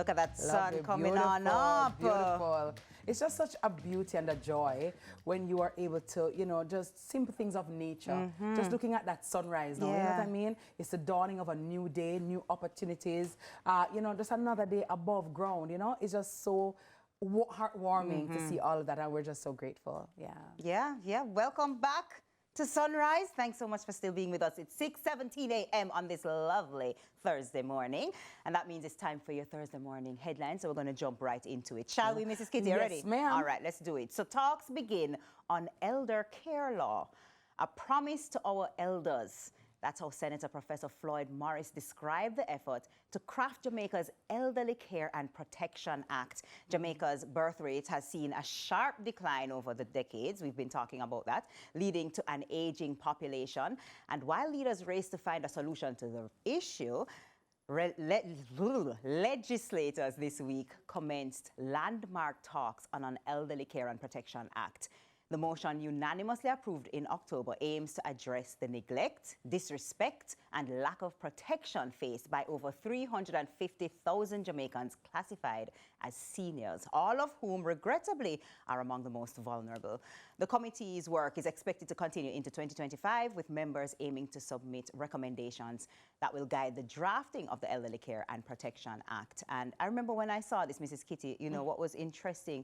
Look at that sun Lovely, coming beautiful, on up. Beautiful. It's just such a beauty and a joy when you are able to, you know, just simple things of nature. Just looking at that sunrise now, you know what I mean? It's the dawning of a new day, new opportunities. You know, just another day above ground, you know? It's just so heartwarming to see all of that, and we're just so grateful. Yeah. Welcome back to Sunrise. Thanks so much for still being with us. It's 6:17 a.m. on this lovely Thursday morning, and that means it's time for your Thursday morning headlines, so we're going to jump right into it. Shall we, Mrs. Kitty? Yes, Ready? ma'am. All right, let's do it. So talks begin on elder care law, a promise to our elders. That's how Senator Professor Floyd Morris described the effort to craft Jamaica's Elderly Care and Protection Act. Jamaica's birth rate has seen a sharp decline over the decades. We've been talking about that, leading to an aging population. And while leaders race to find a solution to the issue, legislators this week commenced landmark talks on an Elderly Care and Protection Act. The motion, unanimously approved in October, aims to address the neglect, disrespect, and lack of protection faced by over 350,000 Jamaicans classified as seniors, all of whom, regrettably, are among the most vulnerable. The committee's work is expected to continue into 2025, with members aiming to submit recommendations that will guide the drafting of the Elderly Care and Protection Act. And I remember when I saw this, Mrs. Kitty, you know, what was interesting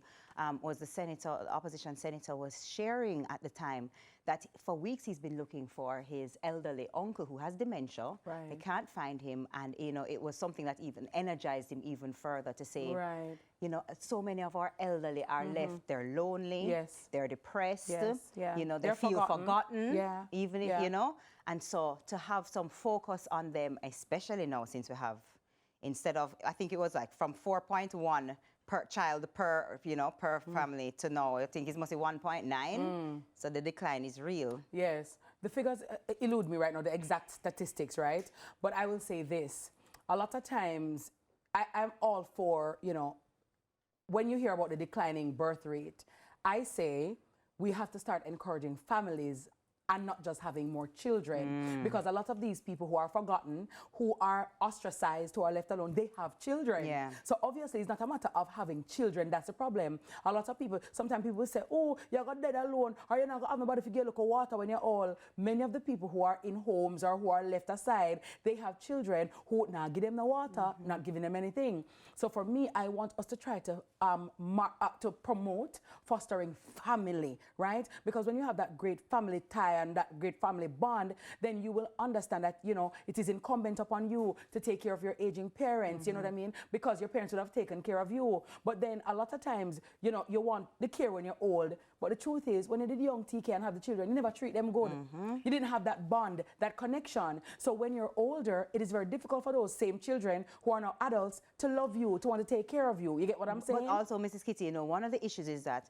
was the opposition senator was sharing at the time that for weeks he's been looking for his elderly uncle who has dementia. Right. They can't find him, and you know, it was something that even energized him even further to say, you know, so many of our elderly are left, they're lonely, they're depressed, you know, they feel forgotten, even if, you know, and so to have some focus on them, especially now since we have, instead of, I think it was like from 4.1 per child per, you know, per family to now, I think it must be 1.9. So the decline is real. Yes, the figures elude me right now, the exact statistics, right? But I will say this, a lot of times I'm all for, you know, when you hear about the declining birth rate, I say we have to start encouraging families and not just having more children, because a lot of these people who are forgotten, who are ostracized, who are left alone, they have children. So obviously it's not a matter of having children, that's the problem. A lot of people, sometimes people say, oh, you're got dead alone, or you're not going to have nobody to get a look of water when you're old. Many of the people who are in homes or who are left aside, they have children who not give them the water, not giving them anything. So for me, I want us to try to promote fostering family, right? Because when you have that great family tie and that great family bond, then you will understand that, you know, it is incumbent upon you to take care of your aging parents, you know what I mean? Because your parents would have taken care of you. But then a lot of times, you know, you want the care when you're old. But the truth is, when you did young TK and have the children, you never treat them good. You didn't have that bond, that connection. So when you're older, it is very difficult for those same children who are now adults to love you, to want to take care of you. You get what I'm saying? But also, Mrs. Kitty, you know, one of the issues is that,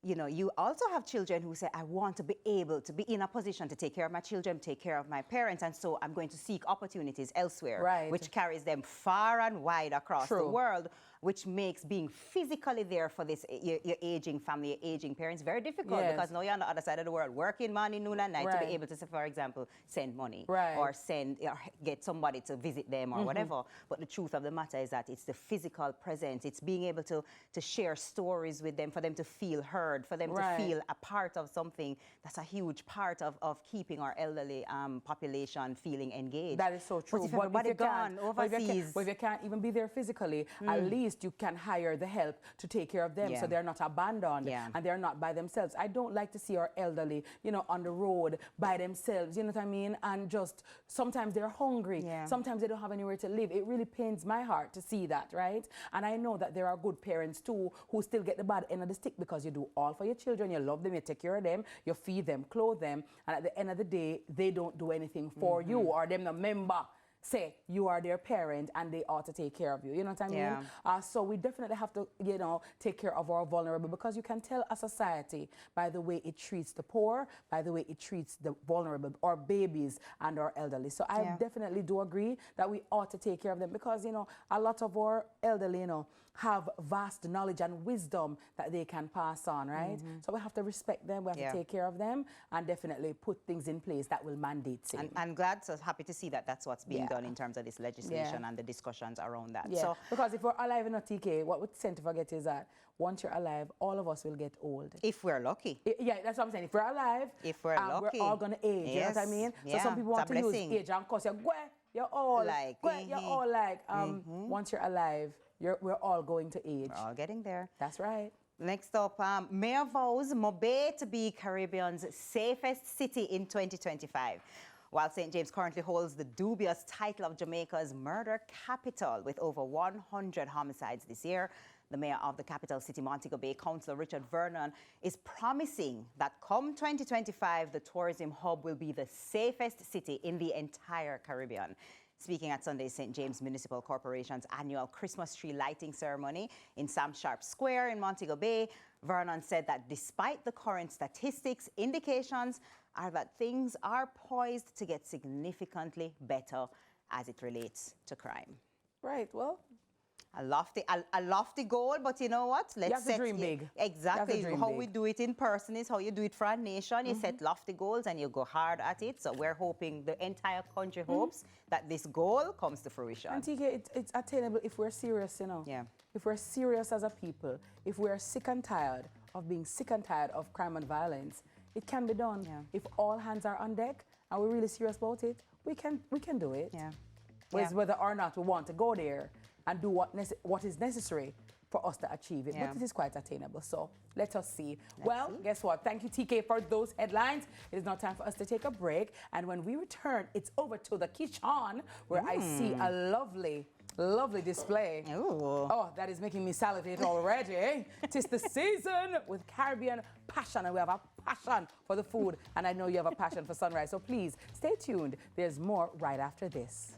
you know, you also have children who say, I want to be able to be in a position to take care of my children, take care of my parents, and so I'm going to seek opportunities elsewhere, which carries them far and wide across the world, which makes being physically there for this your aging family, your aging parents very difficult, because now you're on the other side of the world, working morning, noon, and night to be able to, say, for example, send money or send or get somebody to visit them or whatever. But the truth of the matter is that it's the physical presence, it's being able to share stories with them, for them to feel heard, for them to feel a part of something. That's a huge part of keeping our elderly population feeling engaged. That is so true. But if everybody gone overseas, but if you can't even be there physically, at least you can hire the help to take care of them, so they're not abandoned and they're not by themselves. I don't like to see our elderly, you know, on the road by themselves, you know what I mean? And just sometimes they're hungry, sometimes they don't have anywhere to live. It really pains my heart to see that, right? And I know that there are good parents too who still get the bad end of the stick, because you do all for your children, you love them, you take care of them, you feed them, clothe them, and at the end of the day, they don't do anything for you, or them the member say you are their parent and they ought to take care of you. You know what I mean? So we definitely have to, you know, take care of our vulnerable, because you can tell a society by the way it treats the poor, by the way it treats the vulnerable, our babies and our elderly. So I definitely do agree that we ought to take care of them, because, you know, a lot of our elderly, you know, have vast knowledge and wisdom that they can pass on, right? So we have to respect them, we have to take care of them, and definitely put things in place that will mandate same. And I'm glad, so happy to see that that's what's being done in terms of this legislation and the discussions around that. Yeah, So, because if we're alive in a TK, what we tend to forget is that once you're alive, all of us will get old. if we're lucky. Yeah, that's what I'm saying. If we're alive, If we're lucky. we're all going to age. You know what I Yes, mean? yeah, So some people it's want a to use blessing. age and cause you're all Like, you're all like, once you're alive, we're all going to age. We're all getting there. That's right. Next up, Mayor vows MoBay to be Caribbean's safest city in 2025. While St. James currently holds the dubious title of Jamaica's murder capital with over 100 homicides this year, the mayor of the capital city, Montego Bay, Councillor Richard Vernon, is promising that come 2025, the tourism hub will be the safest city in the entire Caribbean. Speaking at Sunday's St. James Municipal Corporation's annual Christmas tree lighting ceremony in Sam Sharp Square in Montego Bay, Vernon said that despite the current statistics, indications are that things are poised to get significantly better as it relates to crime. Right, well, A lofty goal, but you know what? you have to dream big. Exactly. dream How big. we do it in person is how you do it for a nation. You set lofty goals and you go hard at it. So we're hoping, the entire country hopes that this goal comes to fruition. And TK, it's attainable if we're serious, you know. Yeah. If we're serious as a people, if we're sick and tired of being sick and tired of crime and violence, it can be done. Yeah. If all hands are on deck and we're really serious about it, we can do it. Yeah. Whether or not we want to go there and do what is necessary for us to achieve it. Yeah. But it is quite attainable. So let us see. Guess what? Thank you, TK, for those headlines. It is now time for us to take a break. And when we return, it's over to the kitchen where I see a lovely display. Ooh. Oh, that is making me salivate already. Tis the season with Caribbean passion, and we have a passion for the food, and I know you have a passion for sunrise. So please stay tuned. There's more right after this.